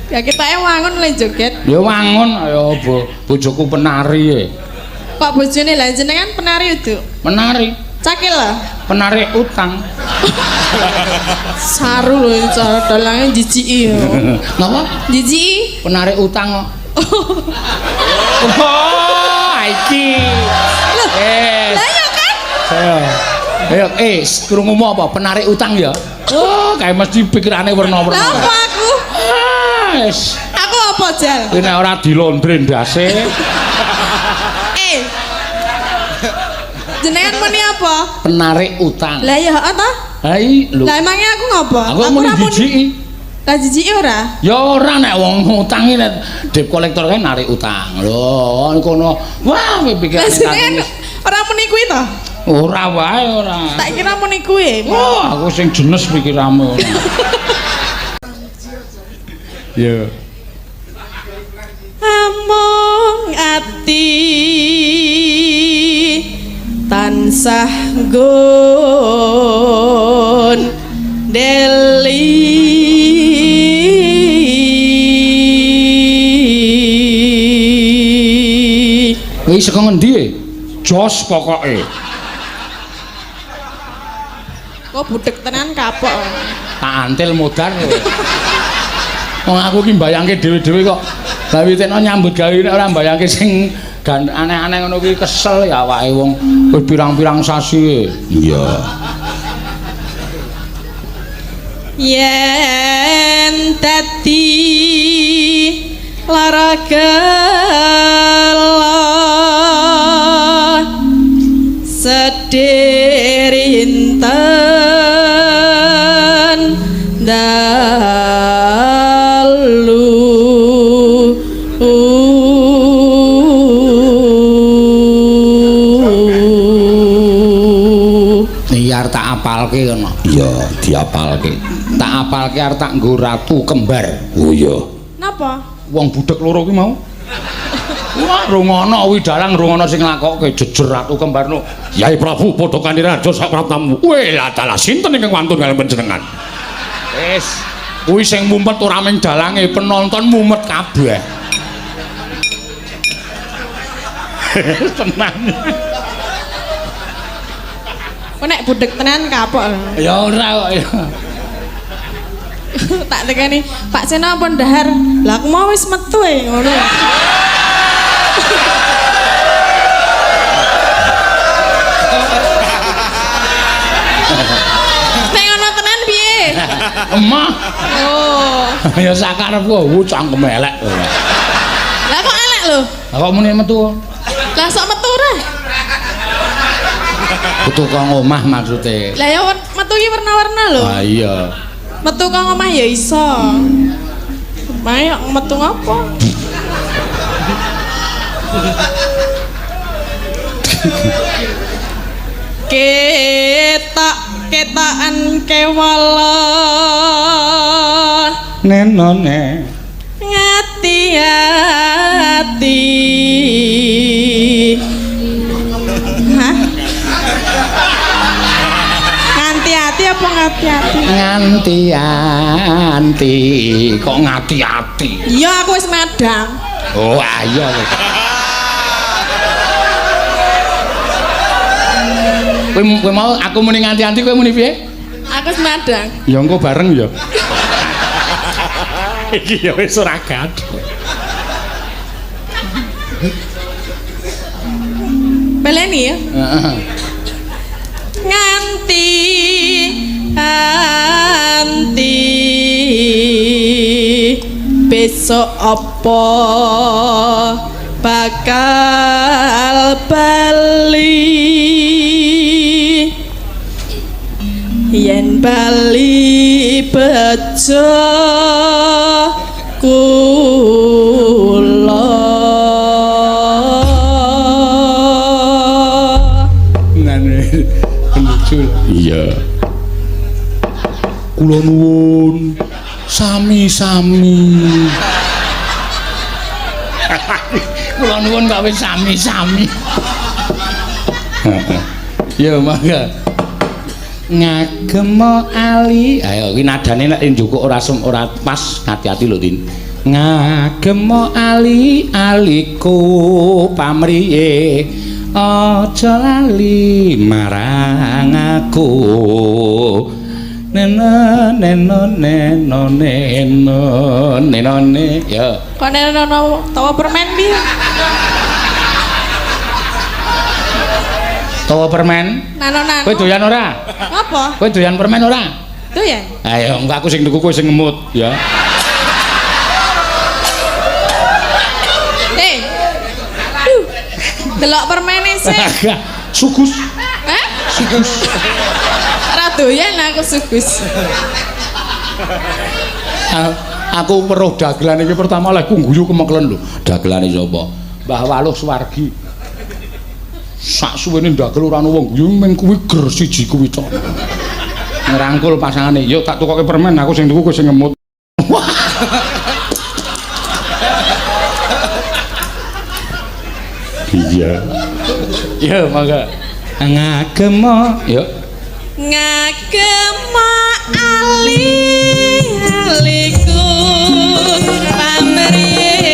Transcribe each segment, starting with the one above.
Ya kita wangun le joget. Ya wangun ayo bojoku penari. Kok bojone lah jenengan penari itu? Penari. Cakil lah. Penari utang. Saru lho cara dalange jijiki yo. Napa? Jijiki. Penari utang kok. Oh, iki. Lah ya kan? Ayo, krungumu apa? Penari utang ya? Oh, kayak mesti pikirane werna-werna. Lah apa aku? Wes. Aku apa, Jal? Kuwi nek ora dilondre ndase. Jenengan muni apa? Penarik utang. Lah ya heeh ta? Hai, lho. Lah emangnya aku ngopo? Aku muni jijiki. Lah jijiki ora? Ya ora nek wong utang iki debt collector kae narik utang. Lho, kono. Wah, pikirane jenengan ora muni kuwi ta? Ora wae ora. Tak kira muni kuwi. Wah, aku sing jenes pikiramu. Ya. Among ati tansah nggon deli Kuwi saka ngendi e? Jos pokoke. Kok budek tenan kapok. Tak antil modar. Wong aku ki mbayangke dhewe-dhewe kok gawitekno nyambut gawe nek ora mbayangke sing aneh-aneh ngono kuwi kesel ya awake wong wis pirang-pirang sasi. Iya. Yen dadi lara gelon sederinten dalu Niar tak apalke ngono. Iya, diapalke. Tak apalke arep tak nggo ratu kembar. Oh iya. Napa? Wong budek loro ki mau. Wah, rungono kuwi dalang rungono sing nglakokke jejer ratu kembar no. Yai Prabu padha kanthi raja sak praptamu. Weh, lah dalah sinten ingkang wantun kaliyan panjenengan? Wis, kuwi sing mumet ora mung dalange, penonton mumet kabeh. Tenang. Kok nek budek tenan kapok. Ya ora kok ya. Tak tekani, Pak Seno apa ndahar? Lah aku mau wis metu e ngono. Nek ngono tenan piye? Emah. Oh. Ya sakarepku cangkem elek. Lah kok elek lho? Lah kok muni metu? Lah sok metu ora? Metu kang omah maksude. Lah ya metu iki warna-warna lho. Ah iya. Metu kang omah ya iso. Mae metu ngopo? Ketakan kewala Nenone ngati-ati. Hah? Nganti-ati apa ngati-ati? Nganti-anti kok ngati-ati. Iya aku wis madang. Oh ayo. Kowe mau aku muni nganti-anti kowe muni piye? Aku wis madang. Ya engko bareng ya. Iki ya wis ora gaduh. Beleni ya? Heeh. Nganti anti besok apa bakal bali yen bali bejo kula ngene lucu. Iya. Kula nuwun sami-sami. Kula nuwun kok wis sami-sami. Ya mangga. ngagem ali ayo kuwi nadane nek njukuk ora pas hati-hati lho Tin ngagem ali aliku pamriye aja lali marang aku neno ya kok neno tawa permen piye tawa permen nano kowe doyan ora apa kowe doyan permen ora doyan ayo engko aku sing tuku kowe sing ngemut ya delok permene sih sugus sugus ora doyan aku sugus aku weruh dagelan iki pertama lek ku guyu kemeklen lho dagelane sapa Mbah Waluh Suwargi sak suwene ndagel ora ana wong guyu mung kuwi ger siji kuwi tok ngerangkul pasangane yuk tak tukoke permen aku sing tuku kowe sing ngemut iya iya mangga ngagem yuk ngagem aliku pamriye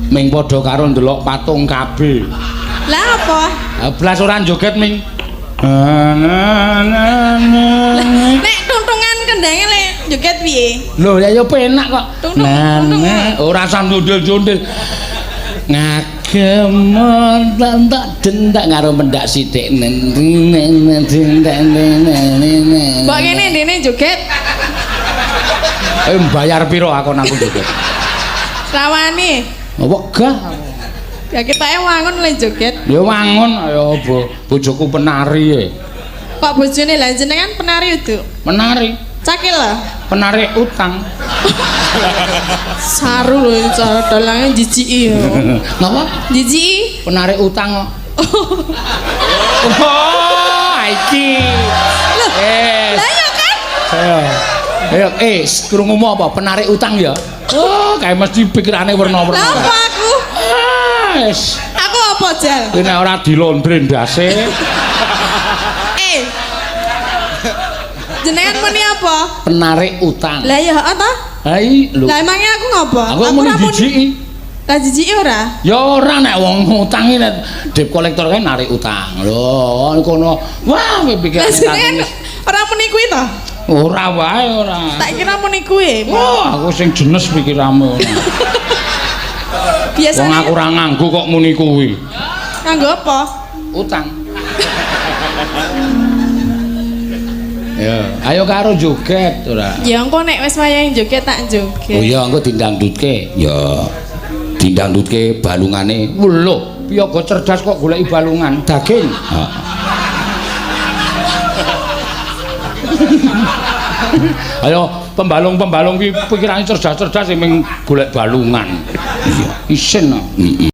ming padha karo ndelok patung KB. Lah apa? Blas ora joget ming. Nek tuntungan kendhange le joget piye? Lho ya yo penak kok. Nah, ora usah ndondel-ndondel. Ngagem tak dendak karo mendak sithik. Mbok kene ndene joget. Bayar piro aku joget? Rawani. Wegah. Ya kita wangun le joget. Ya wangun ayo bojoku penari e. Kok bojone lah jenengan penari itu? Penari. Cakil lah. Penari utang. Saru lho cara dalange jijiki ya. Napa? Jijiki. Penari utang kok. Oh, iki. Lah ya kan? Ayo, krungumu apa? Penari utang ya? Oh, kayak mesti pikirane werna-werna. Lah apa aku? Wes. Aku apa, Jal? Kuwi nek ora dilondre ndase. Jenengan muni apa? Penarik utang. Lah ya ta? Hai, lho. Lah emangnya aku ngapa? Aku muni jijiki. Lah jijiki ora? Ya ora nek wong utangi nek debt collector kae narik utang. Lho, kono. Wah, pikirane jenengan ora muni kuwi to? Ora wae ora. Tak kira muni kuwi. Wah, aku sing jenes pikirane. Biasane wong aku ora nganggo kok muni kuwi. Nganggo apa? Utang. Ya, ayo karo joget ora. Ya engko nek wis wayahe joget tak joget. Oh iya, engko dindangdutke. Ya. Dindangdutke balungane. Lho, piyaga cerdas kok goleki balungan daging. Heeh. Ayo pembalung-pembalung ki pikirane cerdas-cerdas sing golek balungan. Iya, isin. Heeh.